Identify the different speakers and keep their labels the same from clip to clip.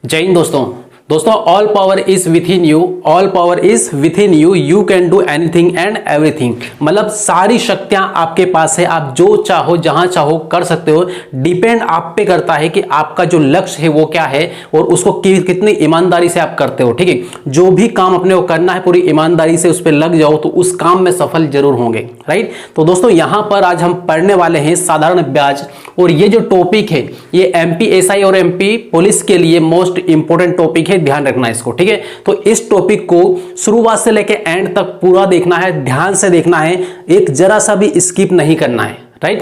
Speaker 1: जय हिंद दोस्तों all power is with in you, all power is with in you, you can do anything and everything. मतलब सारी शक्तियां आपके पास है, आप जो चाहो जहां चाहो कर सकते हो। डिपेंड आप पे करता है कि आपका जो लक्ष्य है वो क्या है और उसको कितनी ईमानदारी से आप करते हो। ठीक है, जो भी काम अपने को करना है पूरी ईमानदारी से उस पर लग जाओ तो उस काम में सफल जरूर होंगे। राइट, तो दोस्तों यहां पर आज हम पढ़ने वाले हैं साधारण ब्याज, और ये जो टॉपिक है ये एमपी एसआई और एमपी पुलिस के लिए मोस्ट इंपोर्टेंट टॉपिक है, ध्यान रखना इसको। ठीक है, तो इस टॉपिक को शुरुआत से लेकर एंड तक पूरा देखना है, ध्यान से देखना है, एक जरा सा भी स्किप नहीं करना है। राइट,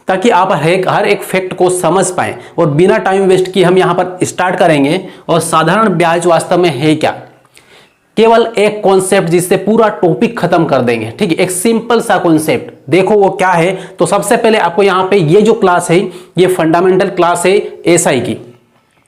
Speaker 1: ताकि आप हर एक फैक्ट को समझ पाए। और बिना टाइम वेस्ट किए हम यहां पर स्टार्ट करेंगे। और साधारण ब्याज वास्तव में है क्या, केवल एक कॉन्सेप्ट जिससे पूरा टॉपिक खत्म कर देंगे। ठीक है, एक सिंपल सा कॉन्सेप्ट, देखो वो क्या है। तो सबसे पहले आपको यहां पे ये जो क्लास है ये फंडामेंटल क्लास है एसआई की।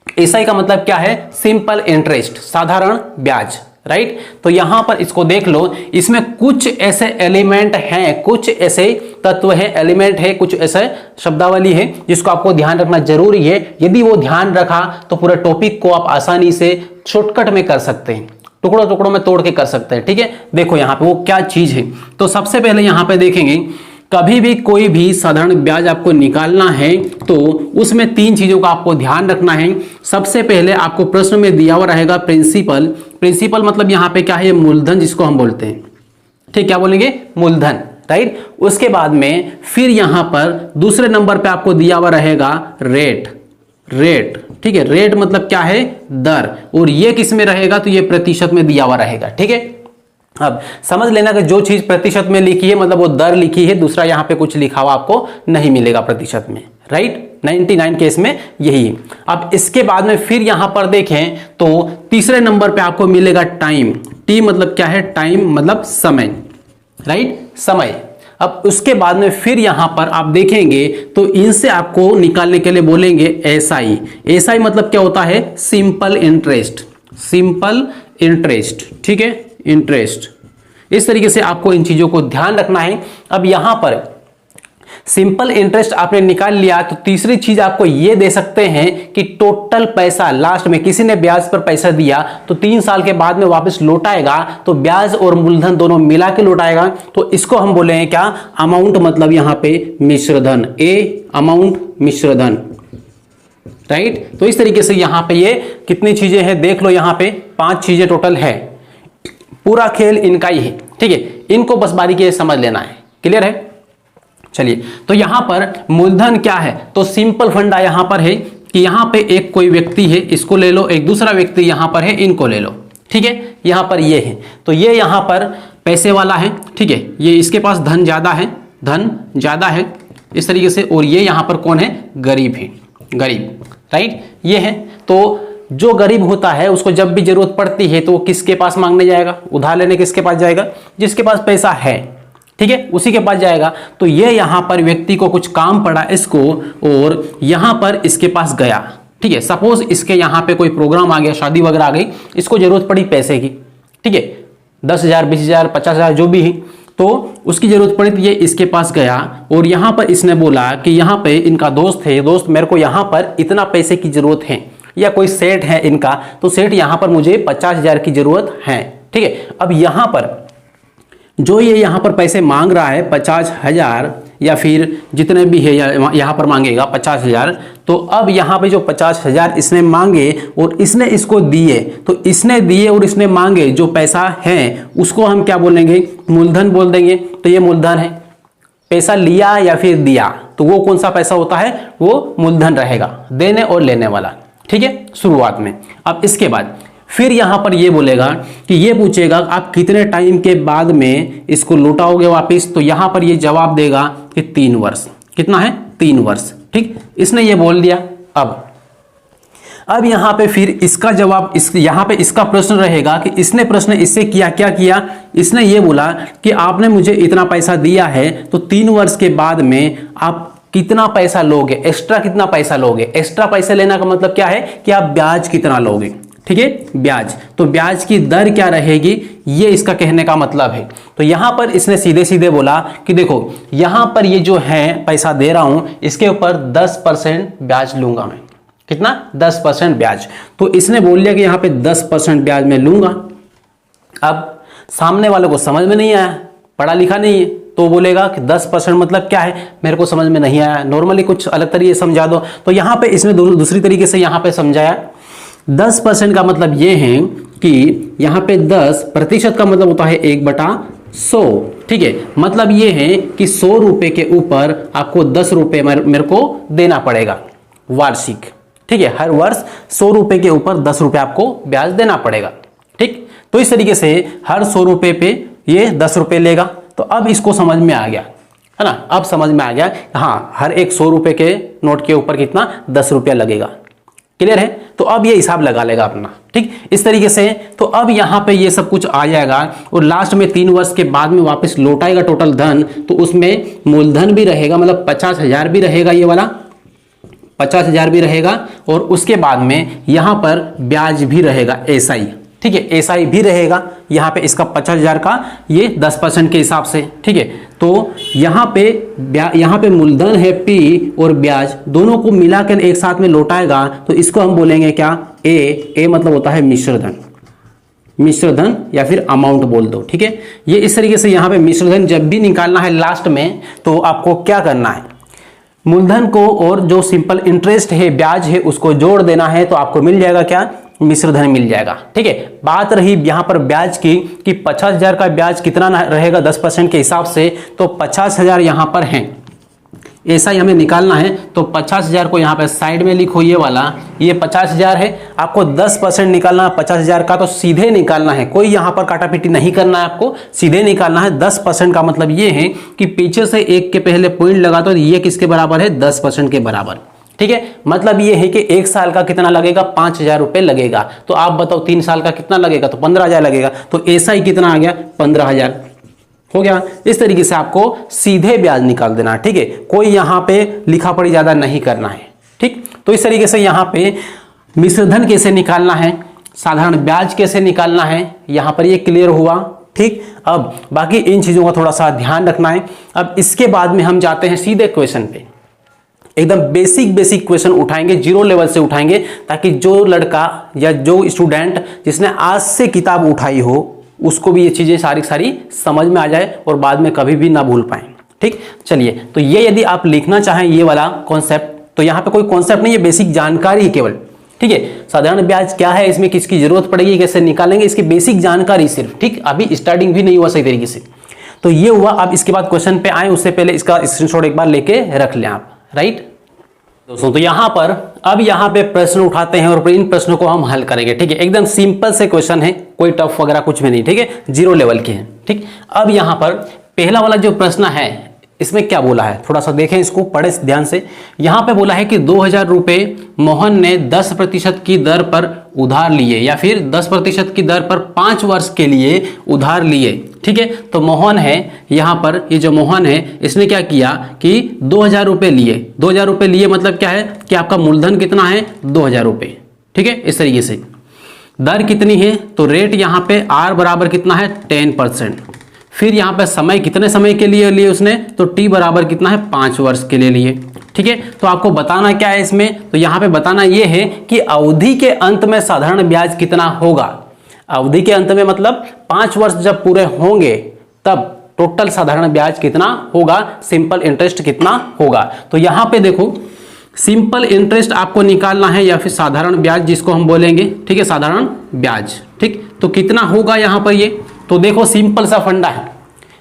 Speaker 1: एसआई का मतलब क्या है, सिंपल इंटरेस्ट, साधारण ब्याज। राइट, तो यहां पर इसको देख लो, इसमें कुछ ऐसे एलिमेंट हैं, कुछ ऐसे तत्व है, एलिमेंट है, कुछ ऐसे शब्दावली है जिसको आपको ध्यान रखना जरूरी है। यदि वो ध्यान रखा तो पूरे टॉपिक को आप आसानी से शॉर्टकट में कर सकते हैं, टुकड़ों टुकड़ों में तोड़ के कर सकते हैं। ठीक है, देखो यहां पे वो क्या चीज है। तो सबसे पहले यहां पे देखेंगे, कभी भी कोई भी साधारण ब्याज आपको निकालना है तो उसमें तीन चीजों का आपको ध्यान रखना है। सबसे पहले आपको प्रश्न में दिया हुआ रहेगा प्रिंसिपल। प्रिंसिपल मतलब यहां पे क्या है, मूलधन जिसको हम बोलते हैं। ठीक, क्या बोलेंगे, मूलधन। राइट, उसके बाद में फिर यहां पर दूसरे नंबर पे आपको दिया हुआ रहेगा रेट। ठीक है, रेट मतलब क्या है, दर, और ये किस में रहेगा, तो ये प्रतिशत में दिया हुआ रहेगा। ठीक है, अब समझ लेना कि जो चीज प्रतिशत में लिखी है मतलब वो दर लिखी है, दूसरा यहां पे कुछ लिखा हुआ आपको नहीं मिलेगा प्रतिशत में। राइट, 99 केस में यही है। अब इसके बाद में फिर यहां पर देखें तो तीसरे नंबर पे आपको मिलेगा टाइम। टी मतलब क्या है, टाइम मतलब समय। राइट, समय। अब उसके बाद में फिर यहां पर आप देखेंगे तो इनसे आपको निकालने के लिए बोलेंगे एसआई। एसआई मतलब क्या होता है, सिंपल इंटरेस्ट। सिंपल इंटरेस्ट, ठीक है, इंटरेस्ट। इस तरीके से आपको इन चीजों को ध्यान रखना है। अब यहां पर सिंपल इंटरेस्ट आपने निकाल लिया तो तीसरी चीज आपको यह दे सकते हैं कि टोटल पैसा लास्ट में किसी ने ब्याज पर पैसा दिया तो 3 साल के बाद में वापस लौटाएगा, तो ब्याज और मूलधन दोनों मिला के लौटाएगा। तो इसको हम बोलेंगे क्या, अमाउंट, मतलब यहां पे मिश्रधन, ए अमाउंट मिश्रधन। राइट, तो इस तरीके से यहां पे ये कितनी चीजें हैं देख लो, यहां पे 5 चीजें टोटल है। पूरा खेल इनका ही है। ठीक है, इनको बस बारीकी से समझ लेना है। क्लियर है, चलिए। तो यहां पर मूलधन क्या है, तो सिंपल फंडा यहां पर है कि यहां पे एक कोई व्यक्ति है, इसको ले लो, एक दूसरा व्यक्ति यहां पर है, इनको ले लो। ठीक है, यहां पर ये है, तो ये यहां पर पैसे वाला है। ठीक है, ये इसके पास धन ज्यादा है, धन ज्यादा है इस तरीके से, और ये यहां पर कौन है, गरीब है, गरीब। राइट, ये है। तो जो गरीब होता है उसको जब भी जरूरत पड़ती है तो वो किसके पास मांगने जाएगा, उधार लेने किसके पास जाएगा, जिसके पास पैसा है। ठीक है, उसी के पास जाएगा। तो ये यहां पर व्यक्ति को कुछ काम पड़ा इसको, और यहां पर इसके पास गया। ठीक है, सपोज इसके यहां पे कोई प्रोग्राम आ गया, शादी वगैरह आ गई, इसको जरूरत पड़ी पैसे की। ठीक है, 10,000 20,000 50,000 जो भी है, तो उसकी जरूरत पड़ी तो ये इसके पास गया, और यहां पर इसने बोला कि यहां पे इनका दोस्त है, दोस्त मेरे को यहां पर इतना पैसे की जरूरत है, या कोई सेठ है इनका, तो सेठ यहां पर मुझे 50,000 की जरूरत है। ठीक है, अब यहां पर जो ये यहां पर पैसे मांग रहा है 50,000 या फिर जितने भी है यहां पर मांगेगा 50,000, तो अब यहां पे जो 50,000 इसने मांगे और इसने इसको दिए, तो इसने दिए और इसने मांगे जो पैसा है उसको हम क्या बोलेंगे, मूलधन बोल देंगे। तो ये मूलधन है, पैसा लिया या फिर दिया तो वो कौन सा पैसा होता है, वो मूलधन रहेगा, देने और लेने वाला। ठीक है, शुरुआत में। अब इसके बाद फिर यहां पर ये बोलेगा कि ये पूछेगा आप कितने टाइम के बाद में इसको लौटाओगे वापस, तो यहां पर ये जवाब देगा कि 3 वर्ष। कितना है, 3 वर्ष। ठीक, इसने ये बोल दिया। अब यहां पे फिर इसका जवाब, यहां पे इसका प्रश्न रहेगा कि इसने प्रश्न इससे किया, क्या किया, इसने ये बोला कि आपने मुझे इतना पैसा दिया है तो 3 वर्ष के बाद में आप कितना पैसा लोगे, एक्स्ट्रा कितना पैसा लोगे। एक्स्ट्रा पैसे लेना का मतलब क्या है कि आप ब्याज कितना लोगे। ठीक है, ब्याज, तो ब्याज की दर क्या रहेगी, ये इसका कहने का मतलब है। तो यहां पर इसने सीधे सीधे बोला कि देखो यहां पर ये जो है पैसा दे रहा हूं इसके ऊपर 10% ब्याज लूंगा मैं। कितना 10% ब्याज। तो इसने बोल दिया कि यहाँ पे 10% ब्याज मैं लूंगा। अब सामने वाले को समझ में नहीं आया, पढ़ा लिखा नहीं है, तो बोलेगा कि 10% मतलब क्या है, मेरे को समझ में नहीं आया, नॉर्मली कुछ अलग तरीके से समझा दो। तो यहाँ पे इसने दूसरी तरीके से यहाँ पे समझाया। 10% का मतलब ये है कि यहाँ पे 10% का मतलब होता है 1/100। ठीक है, मतलब ये है कि 100 रुपए के ऊपर आपको 10 रुपए मेरे को देना पड़ेगा वार्षिक। ठीक है, हर वर्ष 100 रुपए के ऊपर 10 रुपए आपको ब्याज देना पड़ेगा। ठीक, तो इस तरीके से हर 100 रुपए पे ये 10 रुपए लेगा। तो अब इसको समझ में आ गया है ना, अब समझ में आ गया, हाँ हर एक 100 रुपए के नोट के ऊपर कितना 10 रुपया लगेगा। क्लियर है, तो अब ये हिसाब लगा लेगा अपना। ठीक, इस तरीके से तो अब यहाँ पे ये सब कुछ आ जाएगा और लास्ट में 3 वर्ष के बाद में वापस लौटाएगा टोटल धन। तो उसमें मूलधन भी रहेगा, मतलब 50,000 भी रहेगा, ये वाला 50,000 भी रहेगा और उसके बाद में यहाँ पर ब्याज भी रहेगा एसआई। ठीक है, एसआई भी रहेगा यहाँ पे इसका 50,000 का, ये 10% के हिसाब से। ठीक है, तो यहाँ पे मूलधन है P और ब्याज दोनों को मिलाकर एक साथ में लौटाएगा। तो इसको हम बोलेंगे क्या, ए मतलब होता है मिश्र धन या फिर अमाउंट बोल दो। ठीक है, ये इस तरीके से यहाँ पे मिश्र धन जब भी निकालना है लास्ट में, तो आपको क्या करना है, मूलधन को और जो सिंपल इंटरेस्ट है ब्याज है उसको जोड़ देना है। तो आपको मिल जाएगा क्या, मिश्र धन मिल जाएगा। ठीक है, बात रही यहाँ पर ब्याज की कि 50,000 का ब्याज कितना रहेगा 10% के हिसाब से, तो 50,000 यहाँ पर है, ऐसा ही हमें निकालना है। तो 50,000 को यहाँ पे साइड में लिखो, ये वाला ये 50,000 है, आपको 10% निकालना है 50,000 का, तो सीधे निकालना है, कोई यहाँ पर काटापीटी नहीं करना है, आपको सीधे निकालना है। 10% का मतलब ये है कि पीछे से एक के पहले पॉइंट लगा तो ये किसके बराबर है, 10% के बराबर। ठीक है, मतलब ये है कि 1 साल का कितना लगेगा, 5,000 रुपए लगेगा। तो आप बताओ 3 साल का कितना लगेगा, तो 15,000 लगेगा। तो ऐसा ही कितना आ गया, 15,000 हो गया। इस तरीके से आपको सीधे ब्याज निकाल देना। ठीक है, कोई यहाँ पे लिखा पढ़ी ज्यादा नहीं करना है। ठीक, तो इस तरीके से यहाँ पे मिश्रधन कैसे निकालना है, साधारण ब्याज कैसे निकालना है, यहाँ पर ये क्लियर हुआ। ठीक, अब बाकी इन चीजों का थोड़ा सा ध्यान रखना है। अब इसके बाद में हम जाते हैं सीधे क्वेश्चन पे, एकदम बेसिक क्वेश्चन उठाएंगे, 0 लेवल से उठाएंगे, ताकि जो लड़का या जो स्टूडेंट जिसने आज से किताब उठाई हो उसको भी ये चीजें सारी समझ में आ जाए और बाद में कभी भी ना भूल पाए। ठीक, चलिए, तो ये यदि आप लिखना चाहें ये वाला कॉन्सेप्ट, तो यहाँ पे कोई कॉन्सेप्ट नहीं है, बेसिक जानकारी है केवल। ठीक है, साधारण ब्याज क्या है, इसमें किसकी जरूरत पड़ेगी, कैसे निकालेंगे, इसकी बेसिक जानकारी सिर्फ। ठीक, अभी स्टार्टिंग भी नहीं हुआ सही तरीके से, तो ये हुआ। अब इसके बाद क्वेश्चन पे आए उससे पहले इसका स्क्रीनशॉट एक बार लेके रख लें आप। राइट दोस्तों, तो यहाँ पर अब यहाँ पे प्रश्न उठाते हैं और इन प्रश्नों को हम हल करेंगे। ठीक है, एकदम सिंपल से क्वेश्चन है, कोई टफ वगैरह कुछ भी नहीं। ठीक है, 0 लेवल के हैं। ठीक, अब यहाँ पर पहला वाला जो प्रश्न है इसमें क्या बोला है, थोड़ा सा देखें इसको, पढ़े ध्यान से। यहाँ पे बोला है कि 2,000 रुपए मोहन ने 10% की दर पर उधार लिए, या फिर 10% की दर पर 5 वर्ष के लिए उधार लिए। ठीक है, तो मोहन है यहाँ पर, ये जो मोहन है इसने क्या किया कि 2,000 रुपए लिए। 2,000 रुपए लिए मतलब क्या है कि आपका मूलधन कितना है, 2,000 रुपए। ठीक है, इस तरीके से दर कितनी है, तो रेट यहाँ पे R बराबर कितना है, 10%। फिर यहाँ पे समय कितने समय के लिए उसने, तो T बराबर कितना है, 5 वर्ष के लिए लिए। ठीक है, तो आपको बताना क्या है इसमें, तो यहाँ पे बताना ये है कि अवधि के अंत में साधारण ब्याज कितना होगा। अवधि के अंत में मतलब 5 वर्ष जब पूरे होंगे तब टोटल साधारण ब्याज कितना होगा, सिंपल इंटरेस्ट कितना होगा। तो यहाँ पे देखो, सिंपल इंटरेस्ट आपको निकालना है या फिर साधारण ब्याज जिसको हम बोलेंगे। ठीक है, साधारण ब्याज। ठीक, तो कितना होगा यहाँ पर, ये तो देखो सिंपल सा फंडा है।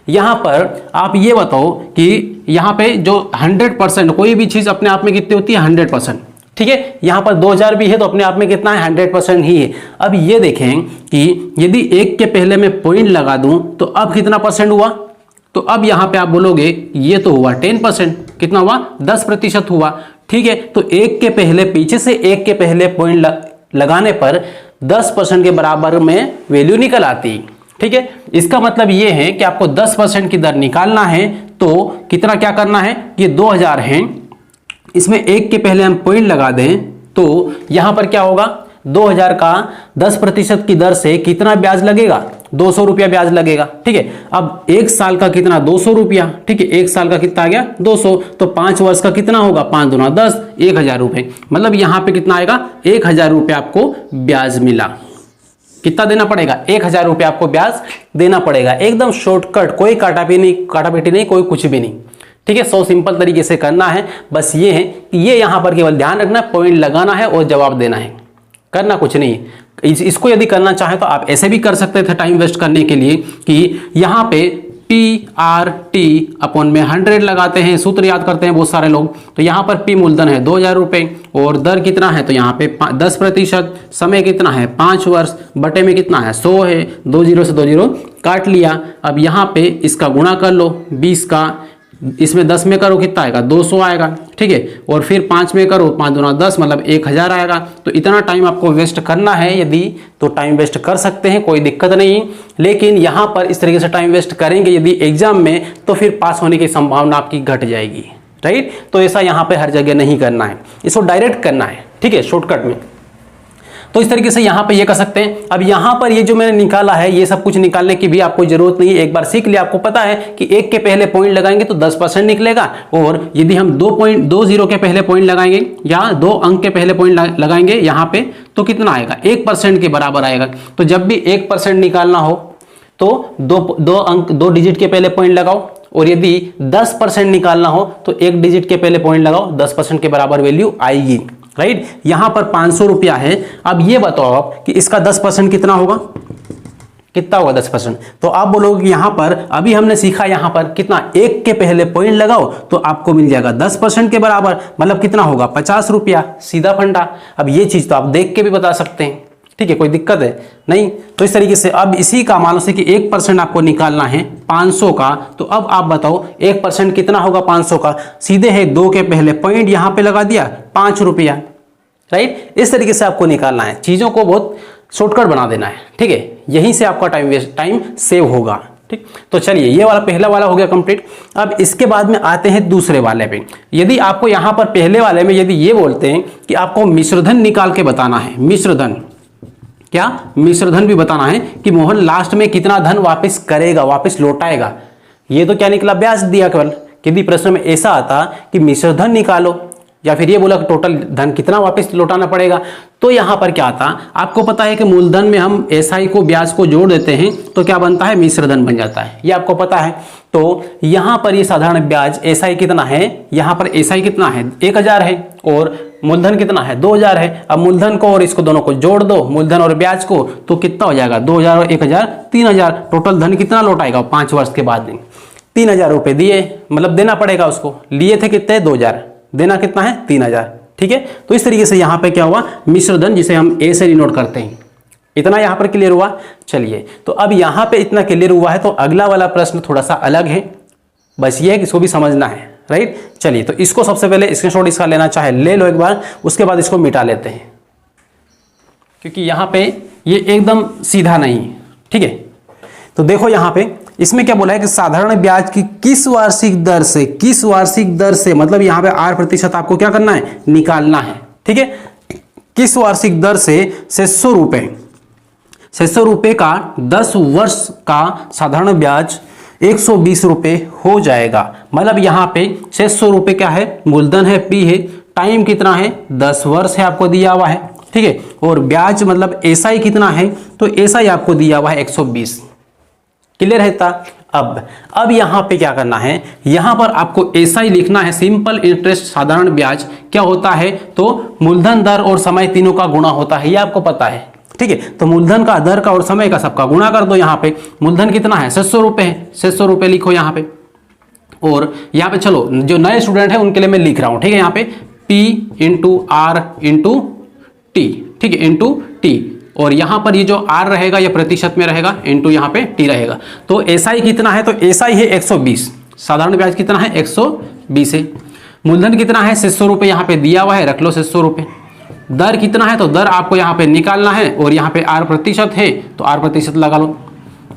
Speaker 1: यहाँ पर आप ये बताओ कि यहाँ पे जो 100%, कोई भी चीज अपने आप में कितनी होती है, 100%। ठीक है, यहाँ पर 2,000 भी है तो अपने आप में कितना है, 100% ही है। अब ये देखें कि यदि 1 के पहले मैं पॉइंट लगा दूं तो अब कितना परसेंट हुआ, तो अब यहाँ पे आप बोलोगे ये तो हुआ 10%, कितना हुआ, 10% हुआ। ठीक है, तो 1 के पहले, पीछे से 1 के पहले पॉइंट लगाने पर 10% के बराबर में वैल्यू निकल आती। ठीक है, इसका मतलब ये है कि आपको 10% की दर निकालना है, तो कितना क्या करना है, ये 2,000 है, इसमें 1 के पहले हम पॉइंट लगा दें तो यहां पर क्या होगा, 2,000 का 10% की दर से कितना ब्याज लगेगा, 200 रुपया ब्याज लगेगा। ठीक है, अब 1 साल का कितना 200 रुपया। ठीक है, 1 साल का कितना आ गया 200, तो 5 वर्ष का कितना होगा 5 दूना 10, 1000 रुपए। मतलब यहाँ पे कितना आएगा 1000 रुपये आपको ब्याज मिला। कितना देना पड़ेगा 1000 रुपये आपको ब्याज देना पड़ेगा। एकदम शॉर्टकट, कोई काटापीटी नहीं, कोई कुछ भी नहीं। ठीक है, 100 सिंपल तरीके से करना है। बस ये है कि ये यहाँ पर केवल ध्यान रखना, पॉइंट लगाना है और जवाब देना है, करना कुछ नहीं। इसको यदि करना चाहे तो आप ऐसे भी कर सकते थे टाइम वेस्ट करने के लिए कि यहाँ पे PRT अपॉन में 100 लगाते हैं, सूत्र याद करते हैं बहुत सारे लोग। तो यहाँ पर P मूलधन है 2000 रुपये और दर कितना है तो यहाँ पे 10%, समय कितना है 5 वर्ष, बटे में कितना है 100 है, 2 0 से 2 0 काट लिया। अब यहाँ पे इसका गुणा कर लो 20 का, इसमें 10 में करो कितना आएगा 200 आएगा। ठीक है, और फिर 5 में करो 5 दूना 10 मतलब 1000 आएगा। तो इतना टाइम आपको वेस्ट करना है यदि तो टाइम वेस्ट कर सकते हैं, कोई दिक्कत नहीं। लेकिन यहाँ पर इस तरीके से टाइम वेस्ट करेंगे यदि एग्जाम में तो फिर पास होने की संभावना आपकी घट जाएगी। राइट, तो ऐसा यहाँ पे हर जगह नहीं करना है, इसको डायरेक्ट करना है। ठीक है, शॉर्टकट में। तो इस तरीके से यहाँ पे ये कर सकते हैं। अब यहाँ पर ये जो मैंने निकाला है ये सब कुछ निकालने की भी आपको जरूरत नहीं है, एक बार सीख लिया। आपको पता है कि 1 के पहले पॉइंट लगाएंगे तो 10% निकलेगा, और यदि हम 2 0 के पहले पॉइंट लगाएंगे या 2 अंक के पहले पॉइंट लगाएंगे यहाँ पे तो कितना आएगा 1% के बराबर आएगा। तो जब भी 1% निकालना हो तो 2 डिजिट के पहले पॉइंट लगाओ, और यदि 10% निकालना हो तो 1 डिजिट के पहले पॉइंट लगाओ, 10% के बराबर वैल्यू आएगी। राइट, यहां पर 500 रुपया है। अब ये बताओ आप कि इसका 10% कितना होगा, कितना होगा 10%। तो आप बोलोगे कि यहां पर अभी हमने सीखा यहां पर कितना 1 के पहले पॉइंट लगाओ तो आपको मिल जाएगा 10% के बराबर, मतलब कितना होगा 50 रुपया, सीधा फंडा। अब ये चीज तो आप देख के भी बता सकते हैं। ठीक है, कोई दिक्कत है नहीं। तो इस तरीके से अब इसी का मान लो से कि 1% आपको निकालना है 500 का। तो अब आप बताओ 1% कितना होगा 500 का, सीधे है 2 के पहले पॉइंट यहां पे लगा दिया 5 रुपया। राइट, इस तरीके से आपको निकालना है, चीजों को बहुत शॉर्टकट बना देना है। ठीक है, यहीं से आपका टाइम सेव होगा। ठीक, तो चलिए ये वाला पहला वाला हो गया कंप्लीट। अब इसके बाद में आते हैं दूसरे वाले पे। यदि आपको यहां पर पहले वाले में यदि ये बोलते हैं कि आपको मिश्रधन निकाल के बताना है, मिश्रधन क्या मिश्रधन भी बताना है कि मोहन लास्ट में कितना धन वापस करेगा, वापस लौटाएगा। ये तो क्या निकला ब्याज दिया केवल। यदि प्रश्न में ऐसा आता कि मिश्रधन निकालो या फिर ये बोला कि टोटल धन कितना वापस लौटाना पड़ेगा, तो यहां पर क्या आता, आपको पता है कि मूलधन में हम एसआई को ब्याज को जोड़ देते हैं तो क्या बनता है मिश्रधन बन जाता है, ये आपको पता है। तो यहां पर ये साधारण ब्याज एसआई कितना है, यहां पर एसआई कितना है 1000 है और मूलधन कितना है 2000 है। अब मूलधन को और इसको दोनों को जोड़ दो, मूलधन और ब्याज को, तो कितना हो जाएगा 2000 और 1000 3000। टोटल धन कितना लौटाएगा 5 वर्ष के बाद में 3000 रुपए दिए, मतलब देना पड़ेगा उसको। लिए थे कितने 2000, देना कितना है 3000। ठीक है, तो इस तरीके से यहां पे क्या हुआ मिश्रधन, जिसे हम ए से डिनोट करते हैं। इतना यहां पर क्लियर हुआ। चलिए, तो अब यहां पे इतना क्लियर हुआ है तो अगला वाला प्रश्न थोड़ा सा अलग है, बस ये है कि इसको भी समझना है। राइट, चलिए तो इसको सबसे पहले स्क्रीनशॉट इसका लेना चाहे ले लो एक बार, उसके बाद इसको मिटा लेते हैं क्योंकि यहां पे ये एकदम सीधा नहीं। ठीक है, तो देखो यहां पे इसमें क्या बोला है कि साधारण ब्याज की किस वार्षिक दर से, मतलब यहां पे 8% आपको क्या करना है निकालना है। ठीक है, किस वार्षिक दर से 600 रुपए का 10 वर्ष का साधारण ब्याज 120 रुपए हो जाएगा। मतलब यहां पे 600 रुपए क्या है मूलधन है, पी है, टाइम कितना है 10 वर्ष है आपको दिया हुआ है। ठीक है, और ब्याज मतलब एसआई कितना है, तो एसआई आपको दिया हुआ है 120। क्लियर है था। अब यहां पे क्या करना है, यहां पर आपको एसआई लिखना है, सिंपल इंटरेस्ट साधारण ब्याज क्या होता है, तो मूलधन दर और समय तीनों का गुणा होता है, ये आपको पता है। ठीक है, तो मूलधन का, दर का और समय का सबका गुणा कर दो। यहां पे मूलधन कितना है 600 रुपए है, 600 रुपए लिखो यहां पे। और यहां पे चलो जो नए स्टूडेंट है उनके लिए मैं लिख रहा हूं। ठीक है, यहां पे P into R into T. ठीक है, इंटू टी, और यहां पर ये जो R रहेगा ये प्रतिशत में रहेगा, इंटू यहां पे T रहेगा। तो एसआई कितना है, तो एसआई है 120, साधारण ब्याज कितना है 120 है। मूलधन कितना है 600 रुपए यहां पे दिया हुआ है, रख लो 600 रुपए। दर कितना है, तो दर आपको यहां पे निकालना है, और यहां पे R प्रतिशत है तो R प्रतिशत लगा लो।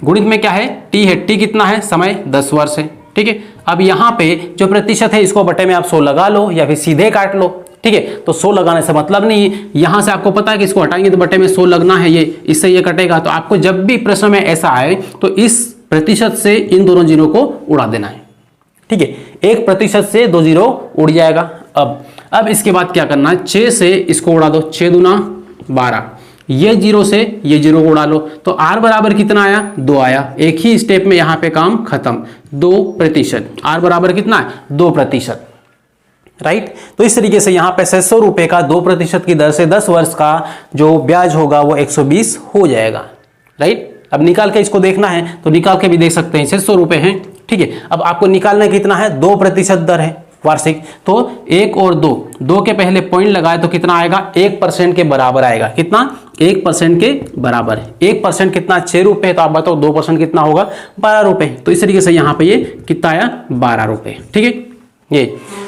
Speaker 1: गुणित में क्या है T है, T कितना है समय 10 वर्ष है। ठीक है, अब यहां पे जो प्रतिशत है इसको बटे में आप 100 लगा लो या फिर सीधे काट लो, ठीक है। तो 100 लगाने से मतलब नहीं, यहां से आपको पता है कि इसको हटाएंगे तो बटे में 100 लगना है, ये इससे ये कटेगा। तो आपको जब भी प्रश्न में ऐसा आए तो इस प्रतिशत से इन दोनों जीरो को उड़ा देना है, ठीक है। 1% से 2 जीरो उड़ जाएगा। अब इसके बाद क्या करना है, 6 से इसको उड़ा दो, 6 दूना 12, ये जीरो से ये जीरो को उड़ा लो, तो r बराबर कितना आया, 2 आया। एक ही स्टेप में यहां पे काम खत्म, 2%। r बराबर कितना है, 2%, राइट। तो इस तरीके से यहां पे 600 रुपए का 2% की दर से 10 वर्ष का जो ब्याज होगा वो 120 हो जाएगा, राइट। अब निकाल के इसको देखना है तो निकाल के भी देख सकते हैं, 600 रुपए हैं, ठीक है। अब आपको निकालना कितना है, 2% दर है वार्षिक, तो 1 और 2 के पहले पॉइंट लगाए तो कितना आएगा, 1% के बराबर आएगा। कितना, 1% के बराबर है। 1% कितना, 6 रुपए, तो आप बताओ 2% कितना होगा, 12 रुपए। तो इस तरीके से यहाँ पे ये कितना आया, 12 रुपए, ठीक है। ये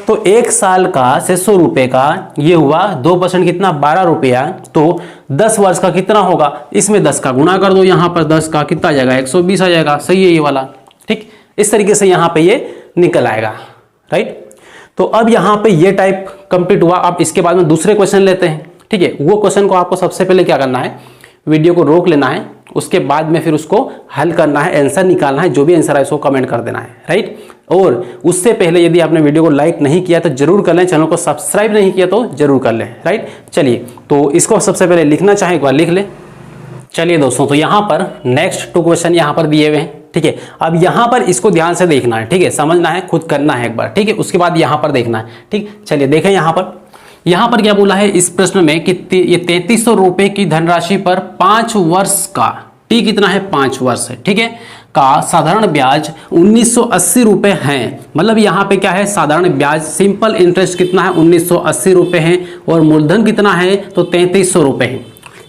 Speaker 1: तो 1 साल का 600 रुपए का ये हुआ, 2% कितना, 12 रुपया। तो 10 वर्ष का कितना होगा, इसमें 10 का गुणा कर दो, यहाँ पर 10 का कितना आ जाएगा, 120 आ जाएगा, सही है ये वाला, ठीक। इस तरीके से यहाँ पे ये निकल आएगा, राइट। तो अब यहाँ पे ये टाइप कंप्लीट हुआ। अब इसके बाद में दूसरे क्वेश्चन लेते हैं, ठीक है। वो क्वेश्चन को आपको सबसे पहले क्या करना है, वीडियो को रोक लेना है, उसके बाद में फिर उसको हल करना है, आंसर निकालना है, जो भी आंसर है उसको कमेंट कर देना है, राइट। और उससे पहले यदि आपने वीडियो को लाइक नहीं किया तो जरूर कर लें, चैनल को सब्सक्राइब नहीं किया तो जरूर कर लें, राइट। चलिए, तो इसको सबसे पहले लिखना चाहें, एक बार लिख लें। चलिए दोस्तों, तो यहाँ पर नेक्स्ट 2 क्वेश्चन यहाँ पर दिए हुए हैं, ठीक है। अब यहाँ पर इसको ध्यान से देखना है, ठीक है, समझना है, खुद करना है एक बार, ठीक है। उसके बाद यहाँ पर देखना है, ठीक। चलिए देखें यहाँ पर क्या बोला है इस प्रश्न में कि ये 3300 रुपए की धनराशि पर 5 वर्ष का, टी कितना है, 5 वर्ष है, ठीक है, का साधारण ब्याज 1980 रुपए है। मतलब यहाँ पे क्या है, साधारण ब्याज सिंपल इंटरेस्ट कितना है, 1980 रुपए है, और मूलधन कितना है, तो 3300 रुपए है।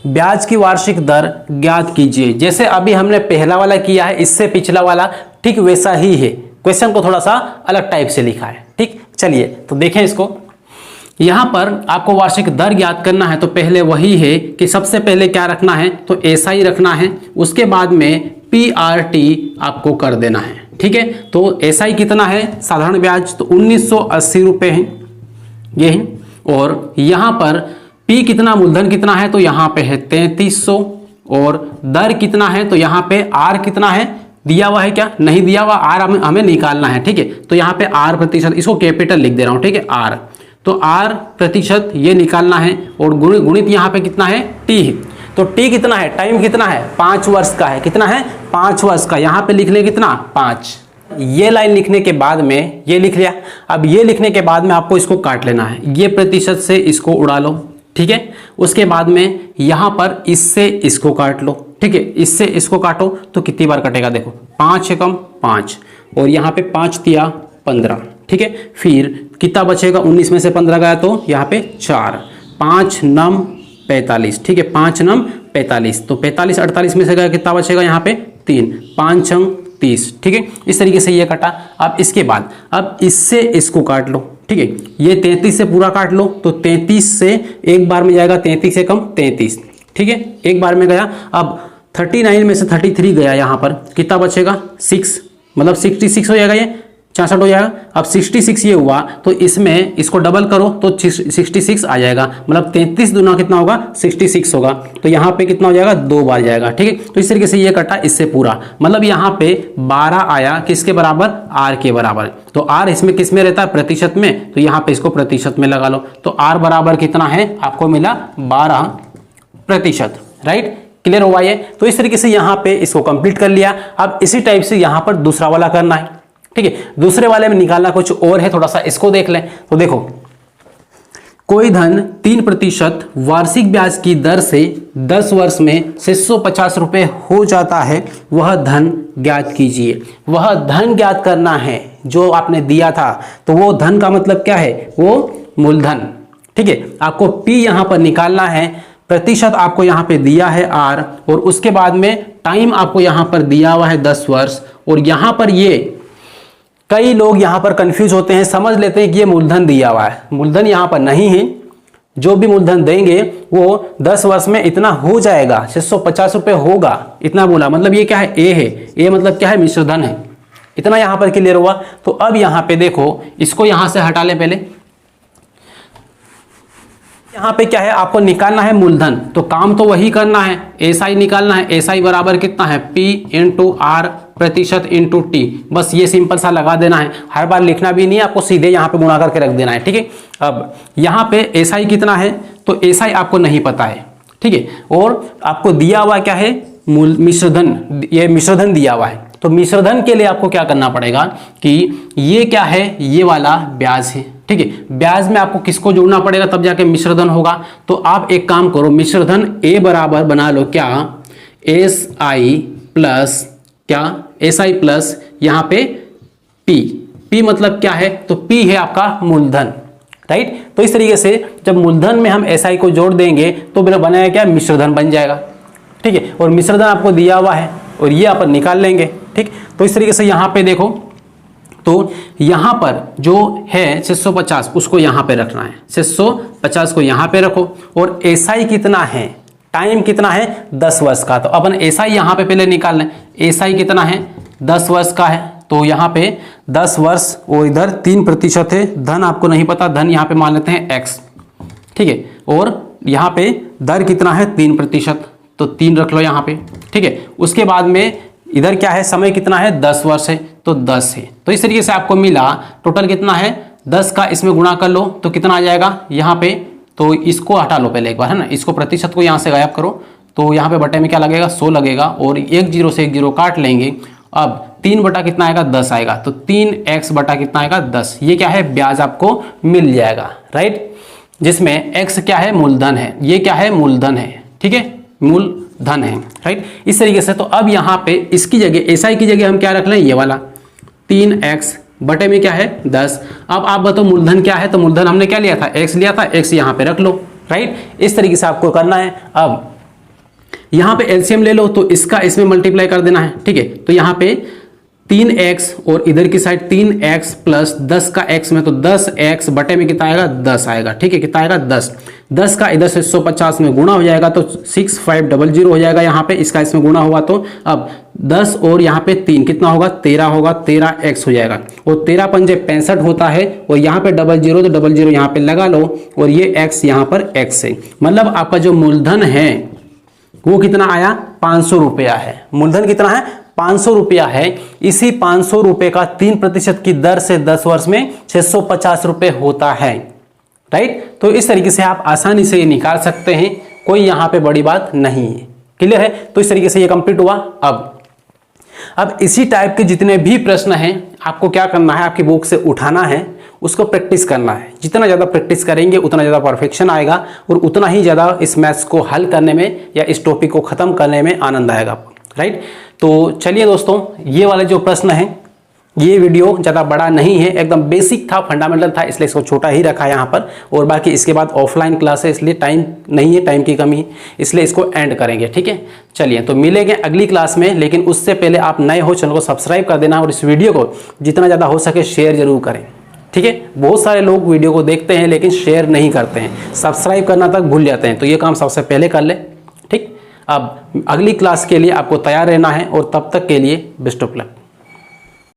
Speaker 1: ब्याज की वार्षिक दर ज्ञात कीजिए। जैसे अभी हमने पहला वाला किया है, इससे पिछला वाला ठीक वैसा ही है, क्वेश्चन को थोड़ा सा अलग टाइप से लिखा है, ठीक। चलिए तो देखें इसको। यहां पर आपको वार्षिक दर ज्ञात करना है, तो पहले वही है कि सबसे पहले क्या रखना है, तो एसआई रखना है, उसके बाद में पीआरटी आपको कर देना है, ठीक है। तो एसआई कितना है, साधारण ब्याज तो 1980 रुपए है ये है, और यहां पर पी कितना, मूलधन कितना है, तो यहाँ पे है 3300, और दर कितना है, तो यहाँ पे आर कितना है, दिया हुआ है क्या, नहीं दिया हुआ, आर हमें निकालना है, ठीक है। तो यहाँ पे आर प्रतिशत, इसको कैपिटल लिख दे रहा हूँ, ठीक है, आर, तो आर प्रतिशत ये निकालना है, और गुणित यहाँ पे कितना है, टी है। तो टी कितना है, टाइम कितना है, 5 वर्ष का है, कितना है, 5 वर्ष का। यहाँ पे लिख ले कितना, 5। ये लाइन लिखने के बाद में ये लिख लिया। अब ये लिखने के बाद में आपको इसको काट लेना है, ये प्रतिशत से इसको उड़ा लो, ठीक है। उसके बाद में यहां पर इससे इसको काट लो, ठीक है, इससे इसको काटो तो कितनी बार कटेगा, देखो 5 एकम 5, और यहाँ पे 5 तिया 15, ठीक है। फिर कितना बचेगा, 19 में से 15 गया तो यहाँ पे 4, 5 नम 45, ठीक है, 5 नम 45, तो 45 48 में से गया, कितना बचेगा यहाँ पे 3, 5 अंक 30, ठीक है। इस तरीके से ये कटा। अब इसके बाद अब इससे इसको काट लो, ठीक है, ये 33 से पूरा काट लो, तो 33 से एक बार में जाएगा, 33 से कम 33, ठीक है, एक बार में गया। अब 39 में से 33 गया, यहाँ पर कितना बचेगा, 6, मतलब 66 हो जाएगा, ये 66 हो जाएगा। अब 66 ये हुआ, तो इसमें इसको डबल करो तो 66 आ जाएगा, मतलब 33 दूना कितना होगा, 66 होगा। तो यहाँ पे कितना हो जाएगा, 2 बार जाएगा, ठीक है। तो इस तरीके से ये कटा इससे पूरा, मतलब यहाँ पे 12 आया, किसके बराबर, आर के बराबर। तो आर इसमें किस में रहता है, प्रतिशत में, तो यहाँ पे इसको प्रतिशत में लगा लो, तो आर बराबर कितना है, आपको मिला 12%, राइट। क्लियर हुआ ये। तो इस तरीके से यहाँ पे इसको कंप्लीट कर लिया। अब इसी टाइप से यहाँ पर दूसरा वाला करना है, ठीक है। दूसरे वाले में निकालना कुछ और है, थोड़ा सा इसको देख लें। तो देखो, कोई धन 3% वार्षिक ब्याज की दर से 10 वर्ष में 650 रुपए हो जाता है, वह धन ज्ञात कीजिए। वह धन ज्ञात करना है जो आपने दिया था, तो वो धन का मतलब क्या है, वो मूलधन, ठीक है। आपको पी यहां पर निकालना है, प्रतिशत आपको यहां पे दिया है आर, और उसके बाद में टाइम आपको यहां पर दिया हुआ है 10 वर्ष, और यहां पर ये कई लोग यहां पर कंफ्यूज होते हैं, समझ लेते हैं कि ये मूलधन दिया हुआ है, मूलधन यहां पर नहीं है। जो भी मूलधन देंगे वो 10 वर्ष में इतना हो जाएगा, 650 रुपए होगा, इतना बोला, मतलब ये क्या है, ए है, ए मतलब क्या है, मिश्र धन है। इतना यहां पर क्लियर हुआ। तो अब यहां पे देखो, इसको यहां से हटा ले पहले, यहाँ पे क्या है, आपको निकालना है मूलधन, तो काम तो वही करना है, एसआई निकालना है। एसआई बराबर कितना है, पी इंटू आर प्रतिशत इंटू टी। बस ये सिंपल सा लगा देना है, हर बार लिखना भी नहीं है आपको, सीधे यहाँ पे गुणा करके रख देना है, ठीक है। अब यहाँ पे एसआई कितना है, तो एसआई आपको नहीं पता है, ठीक है। और आपको दिया हुआ क्या है, मिश्रधन, ये मिश्रधन दिया हुआ है। तो मिश्रधन के लिए आपको क्या करना पड़ेगा कि ये क्या है, ये वाला ब्याज है, ठीक है। ब्याज में आपको किसको जोड़ना पड़ेगा, तब जाके मिश्रधन होगा। तो आप एक काम करो, मिश्रधन ए बराबर बना लो क्या, एस आई प्लस क्या, एस आई प्लस यहाँ पे पी। पी मतलब क्या है, तो पी है आपका मूलधन, राइट। तो इस तरीके से जब मूलधन में हम एस आई को जोड़ देंगे तो बनाया क्या, मिश्रधन बन जाएगा, ठीक है। और मिश्रधन आपको दिया हुआ है और ये अपन निकाल लेंगे, ठीक। तो इस तरीके से यहाँ पे देखो, तो यहाँ पर जो है 650 उसको यहाँ पे रखना है, 650 को यहाँ पे रखो। और एसआई कितना है, टाइम कितना है, 10 वर्ष का। तो अपन एसआई यहाँ पे पहले निकाल लें, एसआई कितना है, 10 वर्ष का है। तो यहाँ पे 10 वर्ष और इधर 3% है, धन आपको नहीं पता, धन यहाँ पे मान लेते हैं x, ठीक है। और यहाँ पे दर कितना है, 3%, तो 3 रख लो यहाँ पे, ठीक है। उसके बाद में इधर क्या है, समय कितना है, 10 वर्ष है, तो 10 है। तो इस तरीके से आपको मिला टोटल कितना है, 10 का इसमें गुणा कर लो तो कितना आ जाएगा यहाँ पे, तो इसको हटा लो पहले एक बार, है ना, इसको प्रतिशत को यहाँ से गायब करो। तो यहाँ पे बटे में क्या लगेगा, 100 लगेगा, और 1 0 से 1 0 काट लेंगे। अब 3 बटा कितना आएगा, 10 आएगा, तो 3x बटा कितना आएगा, 10। ये क्या है, ब्याज आपको मिल जाएगा, राइट, जिसमें x क्या है, मूलधन है, ये क्या है, मूलधन है, ठीक है, मूलधन है, राइट। इस तरीके से तो अब यहाँ पे इसकी जगह, एसआई की जगह हम क्या रख लें, ये वाला 3x बटे में क्या है, 10। अब आप बताओ मूलधन क्या है, तो मूलधन हमने क्या लिया था, x लिया था, x यहाँ पे रख लो, राइट। इस तरीके से आपको करना है। अब यहाँ पे एलसीएम ले लो, तो इसका इसमें मल्टीप्लाई कर देना है, ठीक है। तो यहाँ पे 3x और इधर की साइड 3x प्लस 10 का x में, तो 10x बटे में कितना आएगा, 10 आएगा, ठीक है। कितना आएगा, 10। 10 का इधर से 150 में गुणा हो जाएगा, तो 6500 हो जाएगा यहाँ पे, इसका इसमें गुणा हुआ तो अब 10 और यहाँ पे 3 कितना होगा, 13 होगा, 13x हो जाएगा। और 13 पंजे 65 होता है, और यहाँ पे 00 तो 00 यहाँ पे लगा लो, और ये x यहाँ पर x है। मतलब आपका जो मूलधन है वो कितना आया, 500 रुपया है। मूलधन कितना है, 500 रुपया है। इसी 500 रुपये का 3% की दर से 10 वर्ष में 650 रुपये होता है, राइट। तो इस तरीके से आप आसानी से ये निकाल सकते हैं, कोई यहाँ पे बड़ी बात नहीं है, क्लियर है। तो इस तरीके से ये कंप्लीट हुआ। अब इसी टाइप के जितने भी प्रश्न हैं आपको क्या करना है, आपकी बुक से उठाना है, उसको प्रैक्टिस करना है। जितना ज़्यादा प्रैक्टिस करेंगे उतना ज़्यादा परफेक्शन आएगा, और उतना ही ज़्यादा इस मैथ्स को हल करने में या इस टॉपिक को ख़त्म करने में आनंद आएगा आपको, राइट। तो चलिए दोस्तों, ये वाले जो प्रश्न हैं, ये वीडियो ज़्यादा बड़ा नहीं है, एकदम बेसिक था, फंडामेंटल था, इसलिए इसको छोटा ही रखा है यहाँ पर। और बाकी इसके बाद ऑफलाइन क्लास है, इसलिए टाइम नहीं है, टाइम की कमी है, इसलिए इसको एंड करेंगे, ठीक है। चलिए, तो मिलेंगे अगली क्लास में, लेकिन उससे पहले आप नए हो चैनल को सब्सक्राइब कर देना, और इस वीडियो को जितना ज़्यादा हो सके शेयर जरूर करें, ठीक है। बहुत सारे लोग वीडियो को देखते हैं लेकिन शेयर नहीं करते हैं, सब्सक्राइब करना तक भूल जाते हैं, तो ये काम सबसे पहले कर ले, ठीक। अब अगली क्लास के लिए आपको तैयार रहना है, और तब तक के लिए बेस्ट ऑफ लक।